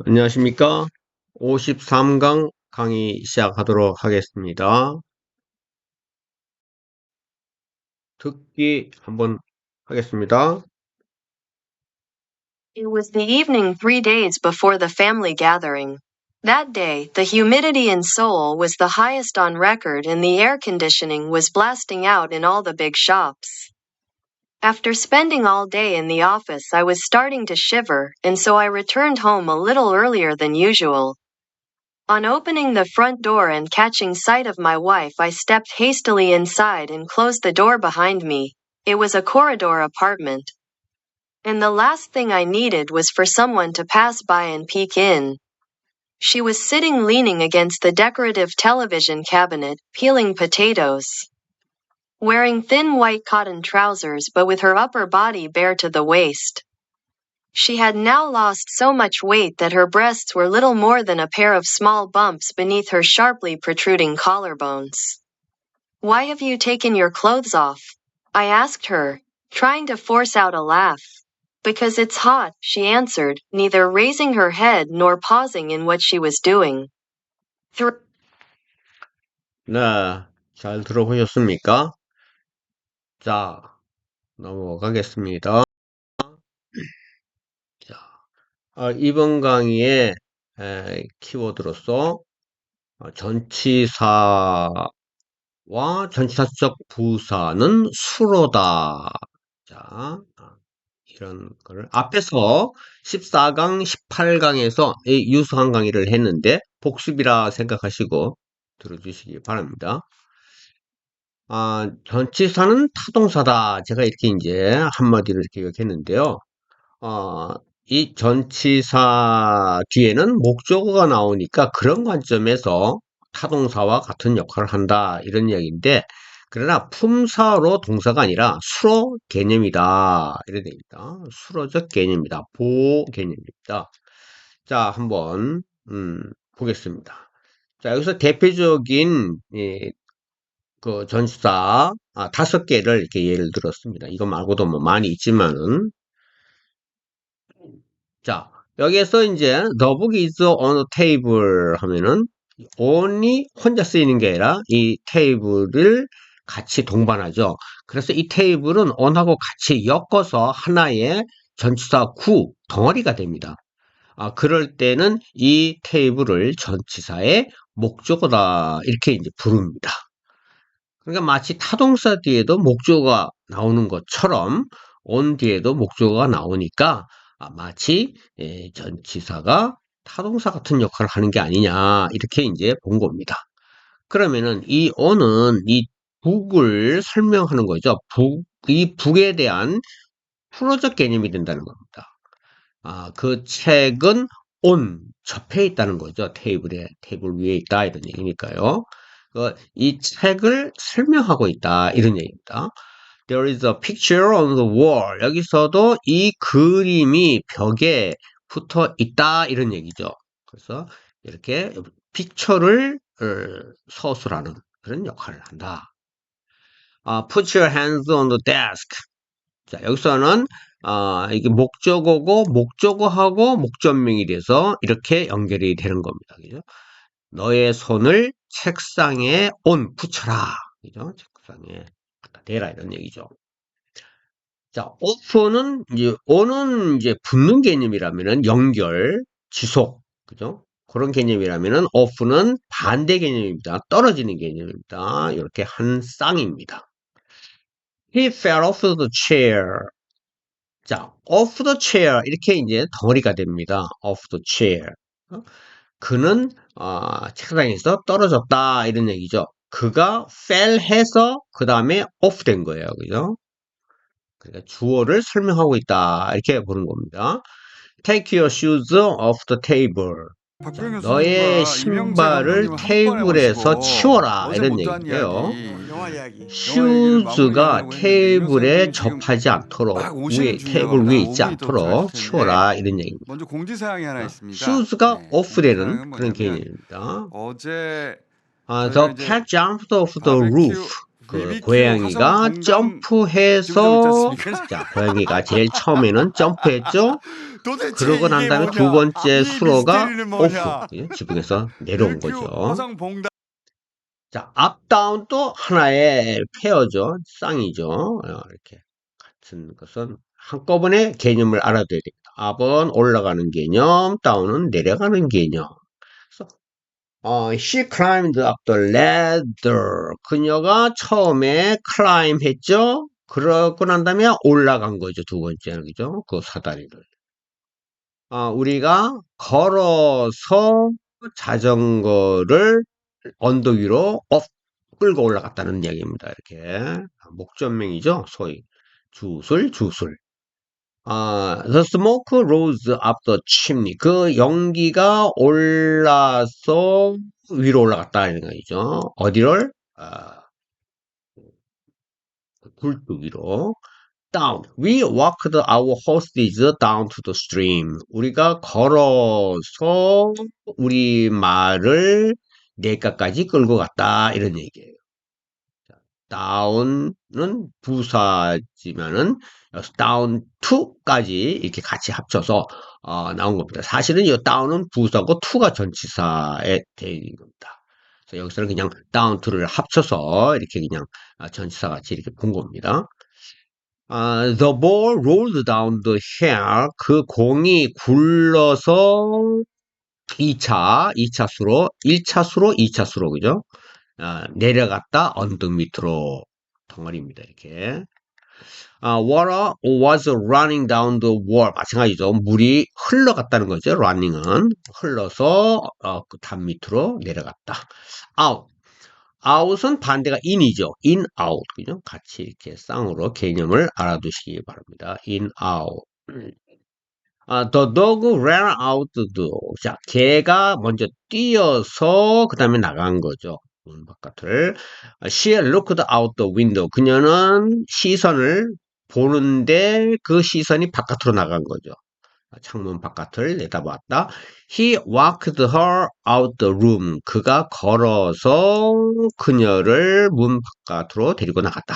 안녕하십니까? 53강 강의 시작하도록 하겠습니다. 듣기 한번 하겠습니다. It was the evening 3 days before the family gathering. That day, the humidity in Seoul was the highest on record and the air conditioning was blasting out in all the big shops. After spending all day in the office, I was starting to shiver, and so I returned home a little earlier than usual. On opening the front door and catching sight of my wife, I stepped hastily inside and closed the door behind me. It was a corridor apartment. And the last thing I needed was for someone to pass by and peek in. She was sitting leaning against the decorative television cabinet, peeling potatoes. Wearing thin white cotton trousers but with her upper body bare to the waist. She had now lost so much weight that her breasts were little more than a pair of small bumps beneath her sharply protruding collarbones. "Why have you taken your clothes off?" I asked her, trying to force out a laugh. "Because it's hot," she answered, neither raising her head nor pausing in what she was doing. 네, 잘 들어보셨습니까? 자, 넘어가겠습니다. 자, 이번 강의의 키워드로서 전치사와 전치사적 부사는 수로다. 자, 이런 거를 앞에서 14강, 18강에서 유사한 강의를 했는데 복습이라 생각하시고 들어주시기 바랍니다. 전치사는 타동사다. 제가 이렇게 이제 한마디로 이렇게 요약했는데요. 이 전치사 뒤에는 목적어가 나오니까 그런 관점에서 타동사와 같은 역할을 한다. 이런 이야기인데, 그러나 품사로 동사가 아니라 수로 개념이다. 이런 얘기입니다. 수로적 개념이다. 보호 개념입니다. 자, 한번 보겠습니다. 자, 여기서 대표적인 그 전치사 5개를 이렇게 예를 들었습니다. 이거 말고도 뭐 많이 있지만은, 자, 여기에서 이제 the book is on the table 하면은 on이 혼자 쓰이는 게 아니라 이 테이블을 같이 동반하죠. 그래서 이 테이블은 on하고 같이 엮어서 하나의 전치사 구 덩어리가 됩니다. 그럴 때는 이 테이블을 전치사의 목적어다 이렇게 이제 부릅니다. 그러니까 마치 타동사 뒤에도 목적어가 나오는 것처럼 on 뒤에도 목적어가 나오니까 마치 전치사가 타동사 같은 역할을 하는 게 아니냐 이렇게 이제 본 겁니다. 그러면은 이 on은 이 북을 설명하는 거죠. 이 북에 대한 풀어적 개념이 된다는 겁니다. 그 책은 on 접해 있다는 거죠. 테이블 위에 있다 이런 얘기니까요. 이 책을 설명하고 있다 이런 얘기입니다. There is a picture on the wall. 여기서도 이 그림이 벽에 붙어 있다 이런 얘기죠. 그래서 이렇게 픽처를 서술하는 그런 역할을 한다. Put your hands on the desk. 자, 여기서는 이게 목적어고 목적어하고 목적명이 돼서 이렇게 연결이 되는 겁니다. 그죠? 너의 손을 책상에 붙여라. 그죠? 책상에 갖다 대라 이런 얘기죠. 자, off는 이제 on은 이제 붙는 개념이라면은 연결, 지속, 그죠? 그런 개념이라면은 off는 반대 개념입니다. 떨어지는 개념입니다. 이렇게 한 쌍입니다. He fell off the chair. 자, off the chair 이렇게 이제 덩어리가 됩니다. off the chair. 그는 책상에서 떨어졌다 이런 얘기죠. 그가 fell 해서 그 다음에 off 된 거예요. 그죠? 그러니까 주어를 설명하고 있다 이렇게 보는 겁니다. Take your shoes off the table. 자, 너의 신발을 테이블에서 치워라 이런 얘기인데요. shoes가 테이블에 접하지 않도록 테이블 위에 있지 않도록 치워라 이런 얘기입니다. 먼저 공지사항이 하나 있습니다. shoes가 off되는 그런 개념입니다. 어제 The cat jumped off the roof. 그 고양이가 점프해서 자, 고양이가 제일 처음에는 점프했죠. 도대체 그러고 난 이게 다음에 두 뭐냐? 번째 이 수로가 미스테리는 오프. 뭐냐? 그죠? 지붕에서 내려온 르큐 거죠. 화성봉단 자, 업다운 또 하나의 페어죠. 쌍이죠. 이렇게 같은 것은 한꺼번에 개념을 알아둬야 됩니다. up은 올라가는 개념, down은 내려가는 개념. 그래서 she climbed up the ladder. 그녀가 처음에 climb 했죠. 그러고 난 다음에 올라간 거죠. 두 번째는 그죠? 그 사다리를. 우리가 걸어서 자전거를 언덕 위로 끌고 올라갔다는 이야기입니다. 이렇게 목전명이죠. 소위 주술. The smoke rose up the chimney. 그 연기가 올라서 위로 올라갔다 이런 거죠. 어디를? 굴뚝 위로. Down. We walked our horses down to the stream. 우리가 걸어서 우리 말을 내가까지 끌고 갔다 이런 얘기예요. down은 부사지만은 down to까지 이렇게 같이 합쳐서 나온 겁니다. 사실은 이 down은 부사고 to가 전치사에 되어 있는 겁니다. 그래서 여기서는 그냥 down to를 합쳐서 이렇게 그냥 전치사 같이 이렇게 본 겁니다. The ball rolled down the hill. 그 공이 굴러서 2차수로, 1차수로, 2차수로, 그죠? 내려갔다 언덕 밑으로 덩어리입니다. 이렇게. Water was running down the wall. 마찬가지죠. 물이 흘러갔다는 거죠. running은. 흘러서 그 담 밑으로 내려갔다. out. out은 반대가 in이죠. in, out. 그죠? 같이 이렇게 쌍으로 개념을 알아두시기 바랍니다. in, out. The dog ran out the door. 자, 개가 먼저 뛰어서 그 다음에 나간 거죠. 문 바깥을. She looked out the window. 그녀는 시선을 보는데 그 시선이 바깥으로 나간 거죠. 창문 바깥을 내다봤다. He walked her out the room. 그가 걸어서 그녀를 문 바깥으로 데리고 나갔다.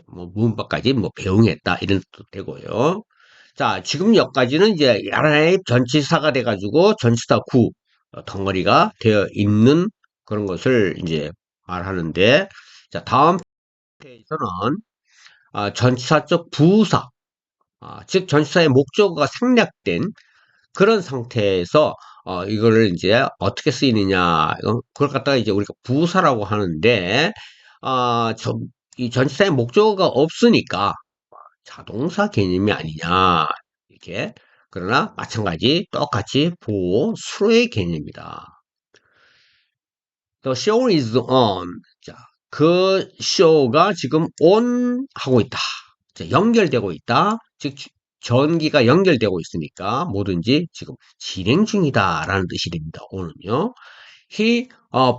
문 밖까지 배웅했다. 이런 뜻도 되고요. 자, 지금 여기까지는 이제 하나의 전치사가 돼가지고 전치사 구 덩어리가 되어 있는 그런 것을 이제 말하는데, 자, 다음 페이지에서는 전치사적 부사, 즉 전치사의 목적어가 생략된 그런 상태에서 이거를 이제 어떻게 쓰이느냐, 그걸 갖다가 이제 우리가 부사라고 하는데, 이 전치사의 목적어가 없으니까 자동사 개념이 아니냐 이렇게. 그러나 마찬가지 똑같이 보호 수로의 개념이다. The show is on. 자, 그 쇼가 지금 on 하고 있다. 자, 연결되고 있다. 즉 전기가 연결되고 있으니까 뭐든지 지금 진행 중이다라는 뜻이 됩니다. on은요. He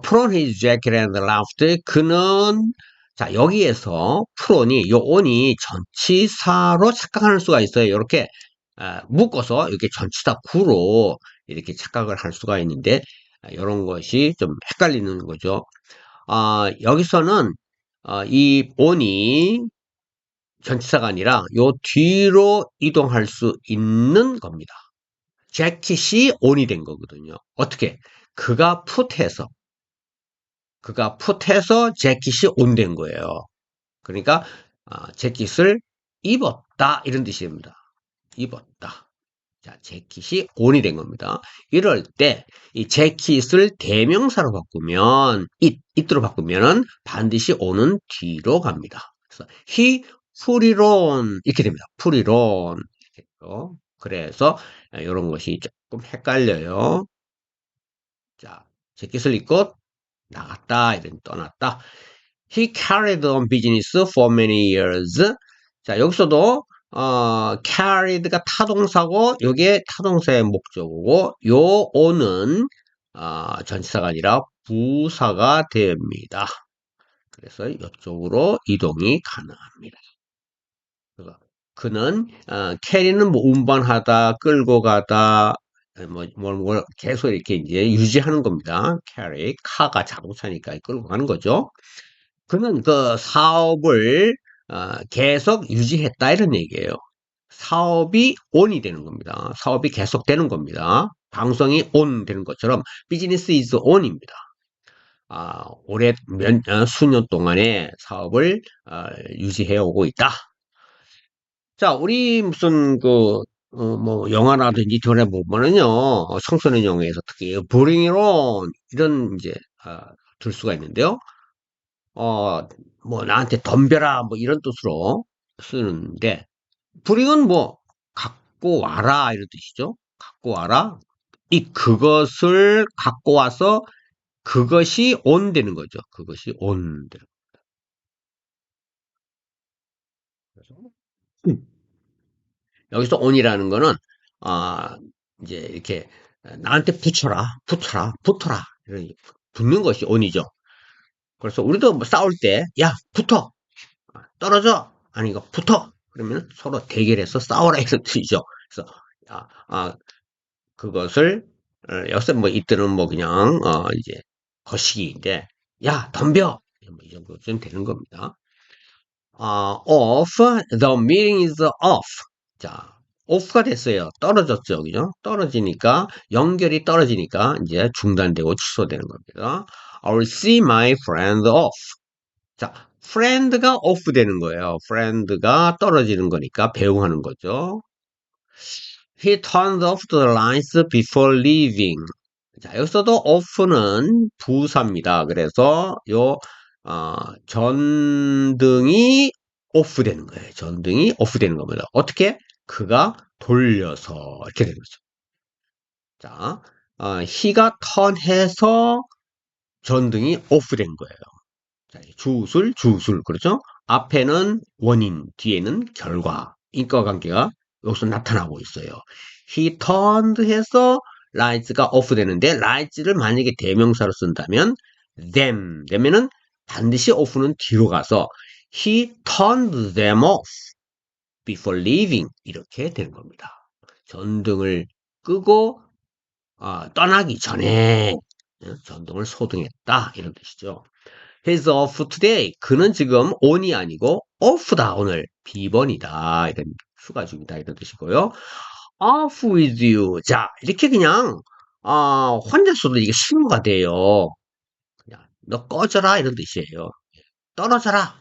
put on his jacket and laughed. 그는 자, 여기에서 프론이, 요 on이 전치사로 착각할 수가 있어요. 이렇게 묶어서 이렇게 전치사 구로 이렇게 착각을 할 수가 있는데, 이런 것이 좀 헷갈리는 거죠. 여기서는 이 on이 전치사가 아니라 요 뒤로 이동할 수 있는 겁니다. 재킷이 on이 된 거거든요. 어떻게? 그가 풋해서 재킷이 온된 거예요. 그러니까 재킷을 입었다 이런 뜻이 됩니다. 입었다. 자, 재킷이 on이 된 겁니다. 이럴 때 이 재킷을 대명사로 바꾸면 it으로 바꾸면은 반드시 on은 뒤로 갑니다. 그래서 he put it on 이렇게 됩니다. put it on 이렇게. 그래서 이런 것이 조금 헷갈려요. 자, 재킷을 입고 나갔다, 이런 떠났다. He carried on business for many years. 자, 여기서도 carried가 타동사고, 요게 타동사의 목적어고, 요 on은 전치사가 아니라 부사가 됩니다. 그래서 이쪽으로 이동이 가능합니다. 그는 carry는 운반하다, 끌고 가다, 계속 이렇게 이제 유지하는 겁니다. carry, 카가 자동차니까 끌고 가는 거죠. 그는 그 사업을 계속 유지했다 이런 얘기예요. 사업이 on이 되는 겁니다. 사업이 계속되는 겁니다. 방송이 on 되는 것처럼 business is on입니다. 올해 수년 동안의 사업을 유지해 오고 있다. 자, 우리 무슨 뭐 영화라든지 드라마 보면은요, 청소년 영화에서 특히 Bring It On 이런 이제 들 수가 있는데요. 뭐 나한테 덤벼라 뭐 이런 뜻으로 쓰는데 Bring은 뭐 갖고 와라 이런 뜻이죠. 갖고 와라. 그것을 갖고 와서 그것이 on 되는 거죠. 그것이 on 되는 거죠. 여기서 on이라는 거는 이제 이렇게 나한테 붙어라 이런 붙는 것이 on이죠. 그래서 우리도 뭐 싸울 때 야 붙어 떨어져 아니 이거 붙어 그러면 서로 대결해서 싸워라 이런 뜻이죠. 그래서 그것을 여기서 뭐 이때는 뭐 그냥 이제 거시기인데 야 덤벼 뭐 이 정도쯤 되는 겁니다. off the meeting is off. 자 off가 됐어요. 떨어졌죠, 그죠? 떨어지니까 연결이 떨어지니까 이제 중단되고 취소되는 겁니다. I'll see my friend off. 자, friend가 off 되는 거예요. friend가 떨어지는 거니까 배웅하는 거죠. He turned off the lights before leaving. 자, 여기서도 off는 부사입니다. 그래서 전등이 off 되는 거예요. 전등이 off 되는 겁니다. 어떻게? 그가 돌려서 이렇게 되는 거죠. 자, he가 턴해서 전등이 off 된 거예요. 자, 주술, 그렇죠? 앞에는 원인, 뒤에는 결과, 인과관계가 여기서 나타나고 있어요. He turned 해서 lights가 off 되는데 lights를 만약에 대명사로 쓴다면 them은 반드시 off는 뒤로 가서 he turned them off before leaving 이렇게 되는 겁니다. 전등을 끄고 떠나기 전에 전등을 소등했다 이런 뜻이죠. He's off today. 그는 지금 on이 아니고 off다 오늘 비번이다 이런 휴가 중이다 이런 뜻이고요. off with you. 자 이렇게 그냥 혼자서도 이게 신호가 돼요. 그냥 너 꺼져라 이런 뜻이에요. 떨어져라.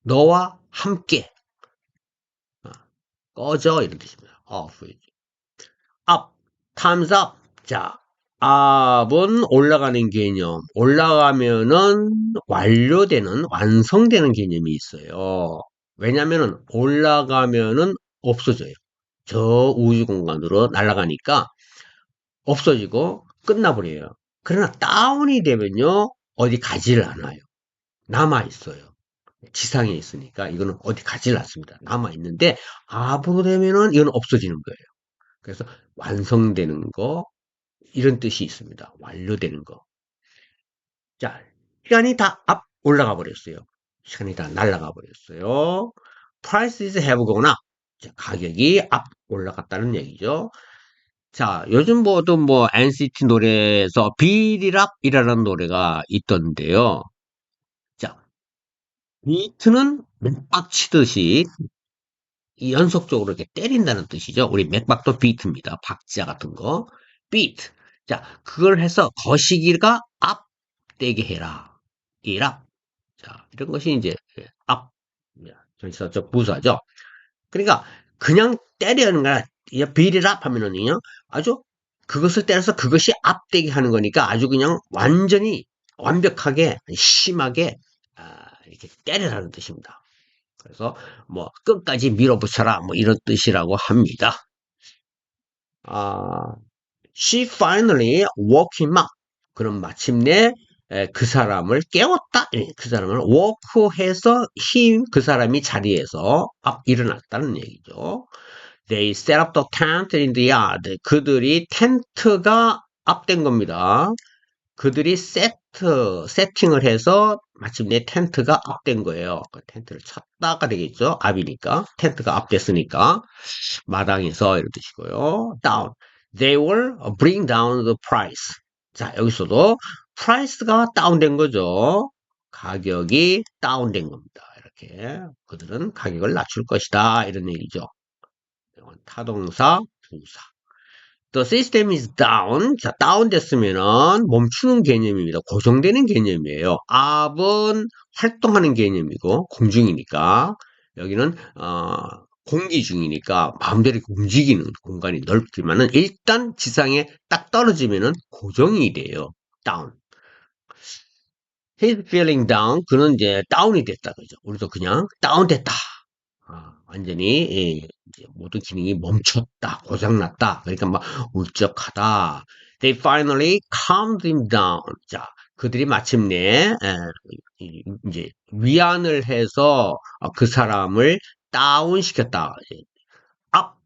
너와 함께 꺼져 이런 뜻입니다. off with you. up. time's up. 자 up은 올라가는 개념. 올라가면은 완성되는 개념이 있어요. 왜냐면은 올라가면은 없어져요. 저 우주 공간으로 날아가니까 없어지고 끝나버려요. 그러나 다운이 되면요 어디 가지를 않아요. 남아 있어요. 지상에 있으니까 이거는 어디 가지를 않습니다. 남아 있는데 up으로 되면은 이건 없어지는 거예요. 그래서 완성되는 거 이런 뜻이 있습니다. 완료되는 거. 자, 시간이 다 앞 올라가 버렸어요. 시간이 다 날아가 버렸어요. prices have gone up. 자, 가격이 앞 올라갔다는 얘기죠. 자, 요즘 뭐도 뭐 NCT 노래에서 Beat It Up이라는 노래가 있던데요. 자, 비트는 맥박 치듯이 연속적으로 이렇게 때린다는 뜻이죠. 우리 맥박도 비트입니다. 박자 같은 거. 비트. 자, 그걸 해서 거시기가 앞되게 해라. 이랍. 자, 이런 것이 이제 앞. 저기서 부사죠. 그러니까 그냥 때리는 거라 비리랍 하면은요. 아주 그것을 때려서 그것이 앞되게 하는 거니까 아주 그냥 완전히 완벽하게 심하게 이렇게 때리라는 뜻입니다. 그래서 뭐 끝까지 밀어붙여라 뭐 이런 뜻이라고 합니다. She finally woke him up. 그럼 마침내 그 사람을 깨웠다. 그 사람을 woke해서 그 사람이 자리에서 일어났다는 얘기죠. They set up the tent in the yard. 그들이 텐트가 앞된 겁니다. 그들이 세팅을 해서 마침내 텐트가 앞된 거예요. 텐트를 쳤다가 되겠죠. 앞이니까. 텐트가 앞됐으니까. 마당에서 이런 뜻이고요. down. They will bring down the price. 자, 여기서도 price가 다운된 거죠. 가격이 다운된 겁니다. 이런 이렇게 그들은 가격을 낮출 것이다 이런 얘기죠. 타동사, 부사. The system is down. 자, 다운됐으면은 멈추는 개념입니다. 고정되는 개념이에요. up은 활동하는 개념이고 공중이니까 여기는 공기 중이니까 마음대로 움직이는 공간이 넓지만은 일단 지상에 딱 떨어지면은 고정이 돼요. down. He's feeling down. 그는 이제 다운이 됐다 그죠. 우리도 그냥 다운됐다. 완전히 이제 모든 기능이 멈췄다, 고장났다. 그러니까 막 울적하다. They finally calmed him down. 자, 그들이 마침내 이제 위안을 해서 그 사람을 다운시켰다. 업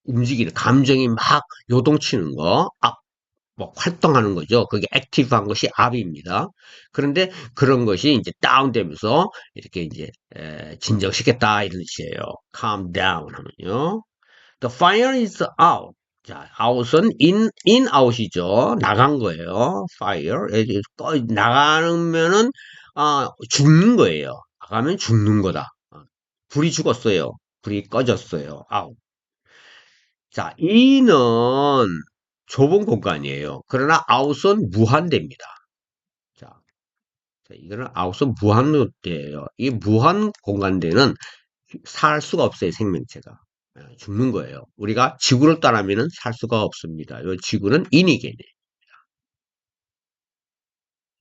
움직이는 감정이 막 요동치는 거, 뭐 활동하는 거죠. 그게 액티브한 것이 up입니다. 그런데 그런 것이 이제 다운되면서 이렇게 이제 진정시켰다 이런 뜻이에요. calm down 하면요. The fire is out. 자, out은 in out이죠. 나간 거예요. fire. 나가면은 죽는 거예요. 나가면 죽는 거다. 불이 죽었어요. 불이 꺼졌어요. out. 자, in은 좁은 공간이에요. 그러나 out은 무한대입니다. 자, 이거는 out은 무한대예요. 이 무한 공간대는 살 수가 없어요, 생명체가. 죽는 거예요. 우리가 지구를 떠나면은 살 수가 없습니다. 이 지구는 인이 개념.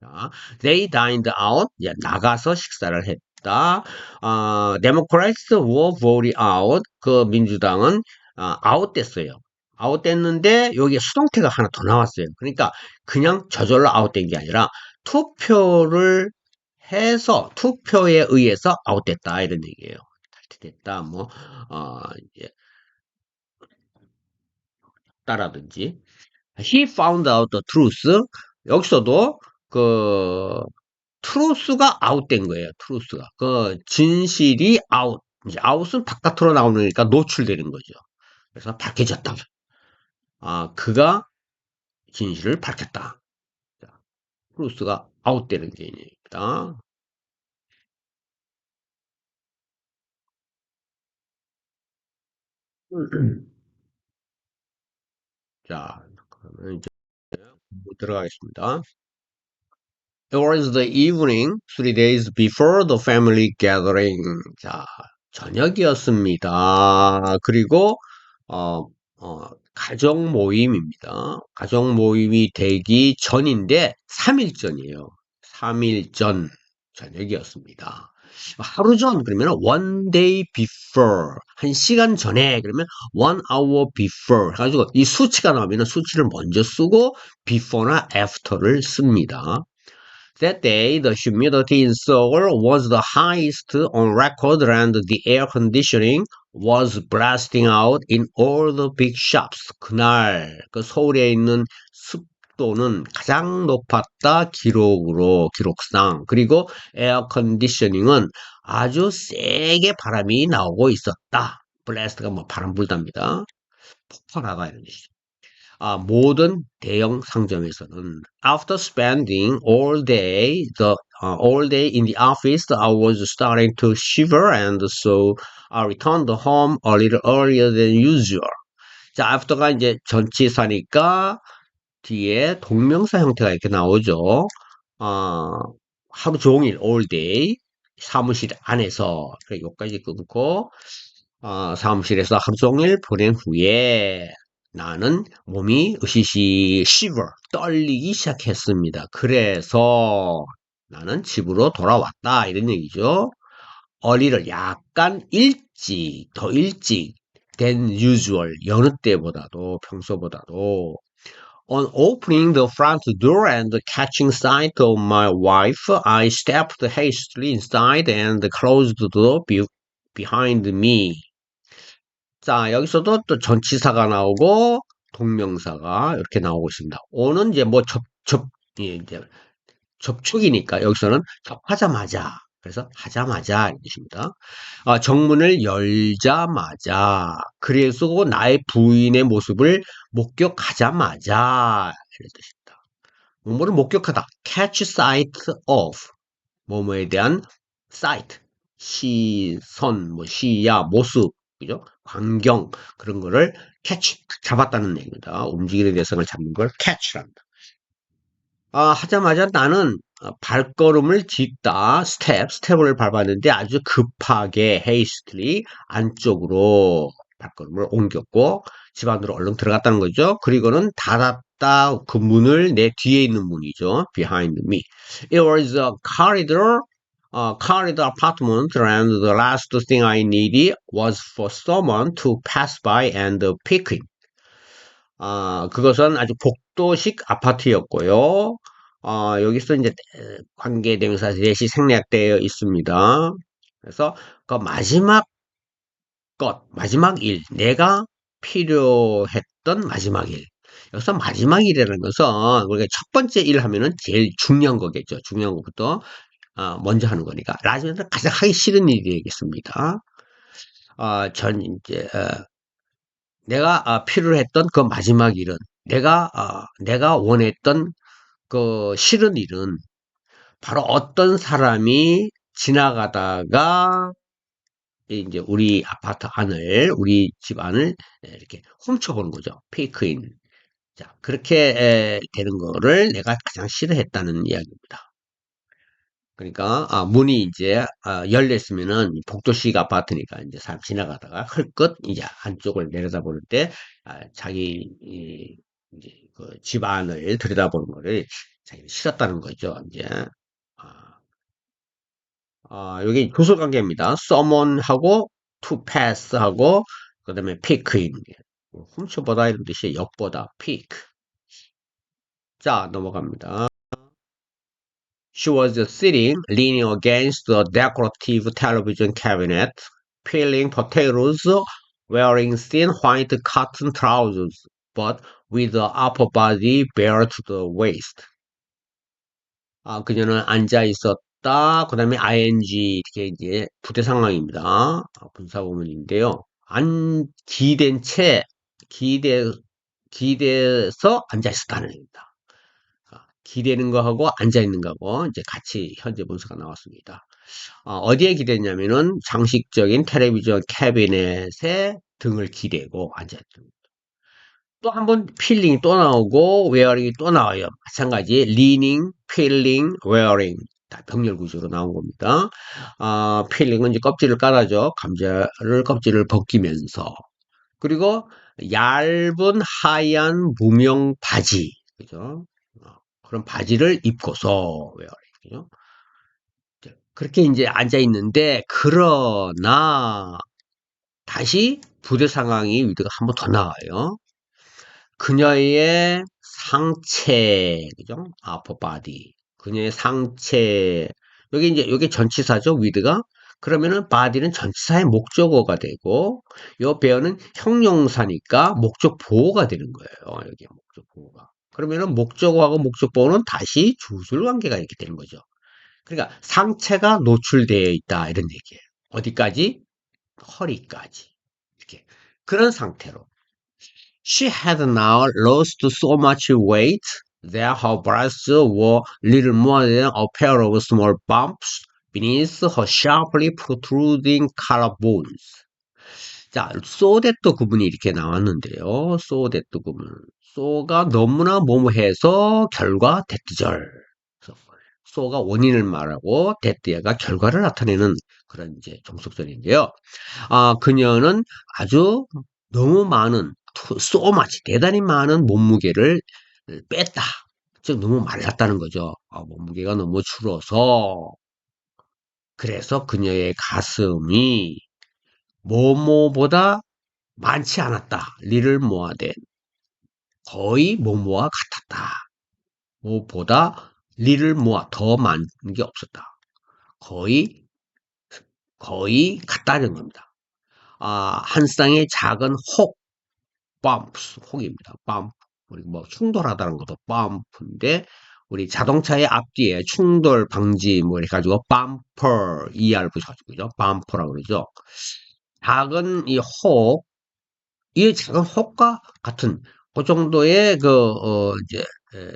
자, they dined out. 나가서 식사를 했다. Democrats were voted out. 그 민주당은 아웃됐어요. 아웃됐는데 여기에 수동태가 하나 더 나왔어요. 그러니까 그냥 저절로 아웃된 게 아니라 투표를 해서 투표에 의해서 아웃됐다 이런 얘기예요. 탈퇴됐다 뭐 이제 따라든지 he found out the truth. 여기서도 그 트루스가 아웃된 거예요. 트루스가 그 진실이 아웃. 이제 아웃은 바깥으로 나오니까 노출되는 거죠. 그래서 밝혀졌다. 그가 진실을 밝혔다. 트루스가 아웃되는 개념입니다. 자, 그러면 이제 들어가겠습니다. It was the evening, 3 days before the family gathering. 자, 저녁이었습니다. 그리고 가족 모임입니다. 가족 모임이 되기 전인데 3일 전이에요. 3일 전 저녁이었습니다. 하루 전 그러면 one day before 1시간 전에 그러면 1 hour before 해가지고 이 수치가 나오면 수치를 먼저 쓰고 before나 after를 씁니다. That day, the humidity in Seoul was the highest on record and the air conditioning was blasting out in all the big shops. 그날 그 서울에 있는 습도는 가장 높았다 기록상. 그리고 에어 컨디셔닝은 아주 세게 바람이 나오고 있었다. blast가 뭐 바람 불답니다. 폭발하다 이런 뜻이죠. 모든 대형 상점에서는 after spending all day in the office, I was starting to shiver and so I returned home a little earlier than usual. 자, after가 이제 전치사니까 뒤에 동명사 형태가 이렇게 나오죠. 하루 종일 all day 사무실 안에서 여기까지 끊고 사무실에서 하루 종일 보낸 후에 나는 몸이 으시시 shiver 떨리기 시작했습니다. 그래서 나는 집으로 돌아왔다 이런 얘기죠. early를 약간 일찍 더 일찍 than usual 여느 때보다도 평소보다도 On opening the front door and catching sight of my wife, I stepped hastily inside and closed the door behind me. 자, 여기서도 또 전치사가 나오고 동명사가 이렇게 나오고 있습니다. 오는 이제 뭐 이제 접촉이니까 여기서는 접하자마자 그래서 하자마자 이런 뜻입니다. 정문을 열자마자 그래서 나의 부인의 모습을 목격하자마자 이런 뜻입니다. 뭐뭐를 목격하다 catch sight of 뭐뭐에 대한 sight 시선, 뭐 시야, 모습, 그죠? 광경 그런 거를 캐치 잡았다는 얘기입니다. 움직이는 대상을 잡는 걸 캐치랍니다. 하자마자 나는 발걸음을 딛다, 스텝을 밟았는데 아주 급하게, hastily 안쪽으로 발걸음을 옮겼고 집 안으로 얼른 들어갔다는 거죠. 그리고는 닫았다, 그 문을 내 뒤에 있는 문이죠. behind me. It was a corridor apartment, and the last thing I needed was for someone to pass by and pick it. 그것은 아주 복도식 아파트였고요. 여기서 이제 관계대명사 넷이 생략되어 있습니다. 그래서 그 마지막 마지막 일, 내가 필요했던 마지막 일. 여기서 마지막 일이라는 것은 우리가 첫 번째 일 하면은 제일 중요한 거겠죠. 중요한 것부터 먼저 하는 거니까. 라지면 가장 하기 싫은 일이 되겠습니다. 전 이제 내가 필요로 했던 그 마지막 일은 내가 원했던 그 싫은 일은 바로 어떤 사람이 지나가다가 이제 우리 아파트 안을 우리 집 안을 이렇게 훔쳐보는 거죠. 페이크인. 자, 그렇게 되는 거를 내가 가장 싫어했다는 이야기입니다. 그러니까 문이 이제 열렸으면은 복도식 아파트니까 이제 사람 지나가다가 헐끗 이제 안쪽을 내려다보는 때 자기 이제 그 집 안을 들여다보는 거를 자기는 싫었다는 거죠. 이제 여기 조설 관계입니다. someone하고 to pass하고 그다음에 pick인 훔쳐보다 이런 뜻이 엿보다 pick. 자, 넘어갑니다. She was sitting, leaning against the decorative television cabinet, peeling potatoes, wearing thin white cotton trousers, but with the upper body bare to the waist. 그녀는 앉아 있었다. 그 다음에 ing, 이렇게 이제 부대 상황입니다. 분사구문인데요. 기댄 채, 기대서 앉아 있었다는 얘기입니다. 기대는 거하고 앉아있는 거하고 이제 같이 현재 분수가 나왔습니다. 어디에 기댔냐면은 장식적인 텔레비전 캐비넷에 등을 기대고 앉아있던 또 한 번 필링이 또 나오고 웨어링이 또 나와요. 마찬가지 리닝, 필링, 웨어링 다 병렬 구조로 나온 겁니다. 필링은 이제 껍질을 깔아줘. 감자를 껍질을 벗기면서 그리고 얇은 하얀 무명 바지 그죠? 그런 바지를 입고서 웨어링이죠. 그렇게 이제 앉아 있는데 그러나 다시 부대 상황이 위드가 한 번 더 나와요. 그녀의 상체, 그죠? upper body. 그녀의 상체. 여기 이제, 여기 전치사죠, 위드가. 그러면은 body는 전치사의 목적어가 되고, 요 배어는 형용사니까 목적 보호가 되는 거예요. 여기 목적 보호가. 그러면은 목적어하고 목적 보호는 다시 주술 관계가 이렇게 되는 거죠. 그러니까 상체가 노출되어 있다, 이런 얘기예요. 어디까지? 허리까지. 이렇게. 그런 상태로. She had now lost so much weight that her breasts were little more than a pair of small bumps beneath her sharply protruding collarbones. 자, so that 구문이 이렇게 나왔는데요. so that 구문. so가 너무나 뭐뭐해서 결과 that절. so가 원인을 말하고 that가 결과를 나타내는 그런 이제 종속절인데요. 그녀는 아주 너무 많은 so much 대단히 많은 몸무게를 뺐다. 즉 너무 말랐다는 거죠. 몸무게가 너무 줄어서 그래서 그녀의 가슴이 뭐뭐보다 많지 않았다. 리를 모아된 거의 뭐뭐와 같았다. 뭐보다 리를 모아 더 많은 게 없었다. 거의 같다는 겁니다. 한 쌍의 작은 혹 bumps, 혹입니다. bump. 우리 뭐 충돌하다는 것도 bump인데 우리 자동차의 앞뒤에 충돌 방지 뭐 이렇게 가지고 bumper ER 붙여가지고 그죠? bumper라고 그러죠. 작은 이 혹, 이 작은 혹과 같은 그 정도의 이제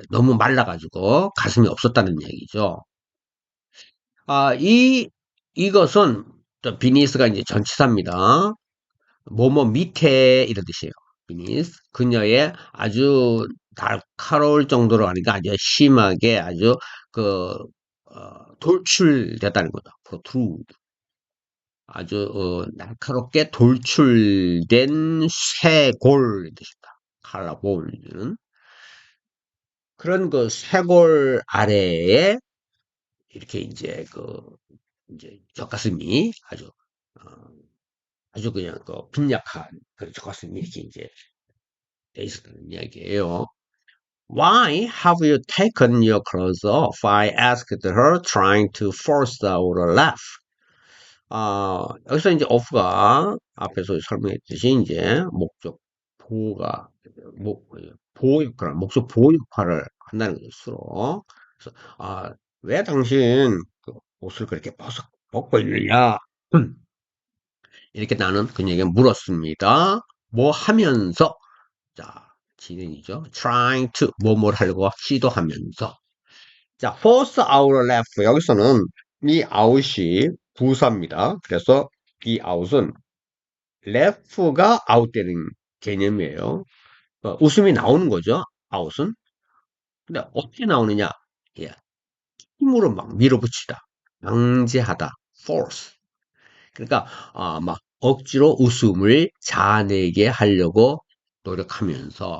너무 말라가지고 가슴이 없었다는 얘기죠. 이것은 beneath가 이제 전치사입니다. 뭐뭐 밑에 이런 뜻이에요. beneath. 그녀의 아주 날카로울 정도로 하니까 아주 심하게 아주 돌출됐다는 거죠. protrude. 아주 날카롭게 돌출된 쇄골 뜻입니다. 칼라볼은 그런 그 쇄골 아래에 이렇게 이제 이제 젖가슴이 아주 그냥 빈약한 그런 젖가슴이 이렇게 이제 돼 있었다는 이야기예요. Why have you taken your clothes off? I asked her, trying to force out a laugh. 여기서 이제 off가 앞에서 설명했듯이 이제 목적 보호가 보호 역할, 목적 보호 역할을 한다는 거죠, 수로. 그래서 왜 당신 옷을 그렇게 벗고 있느냐? 이렇게 나는 그녀에게 물었습니다. 뭐 하면서 자 진행이죠. trying to 뭐뭘 하려고 시도하면서 자 force out a laugh 여기서는 이 out이 부사입니다. 그래서 이 out은 laugh가 out되는 개념이에요. 웃음이 나오는 거죠. out은. 근데 어떻게 나오느냐? 예, 힘으로 막 밀어붙이다, 강제하다, force. 그러니까 막 억지로 웃음을 자아내게 하려고 노력하면서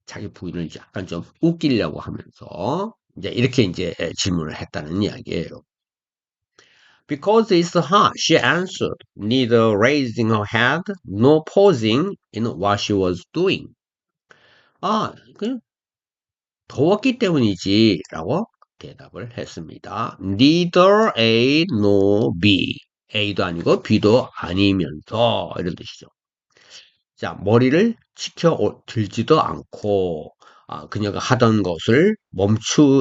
자기 부인을 약간 좀 웃기려고 하면서 이제 이렇게 이제 질문을 했다는 이야기예요. Because it's hot, she answered, neither raising her head nor pausing in what she was doing. 그냥 더웠기 때문이지 라고 대답을 했습니다. Neither A nor B. A도 아니고 B도 아니면서 이런 뜻이죠. 자, 머리를 들지도 않고 그녀가 하던 것을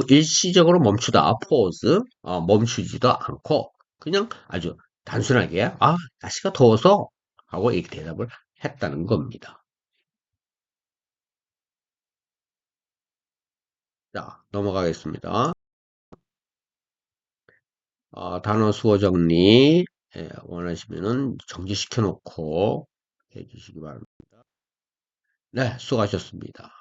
일시적으로 멈추다, pause, 멈추지도 않고 그냥 아주 단순하게 날씨가 더워서 하고 이렇게 대답을 했다는 겁니다. 자, 넘어가겠습니다. 단어 수어 정리 원하시면은 정지시켜 놓고 해주시기 바랍니다. 네, 수고하셨습니다.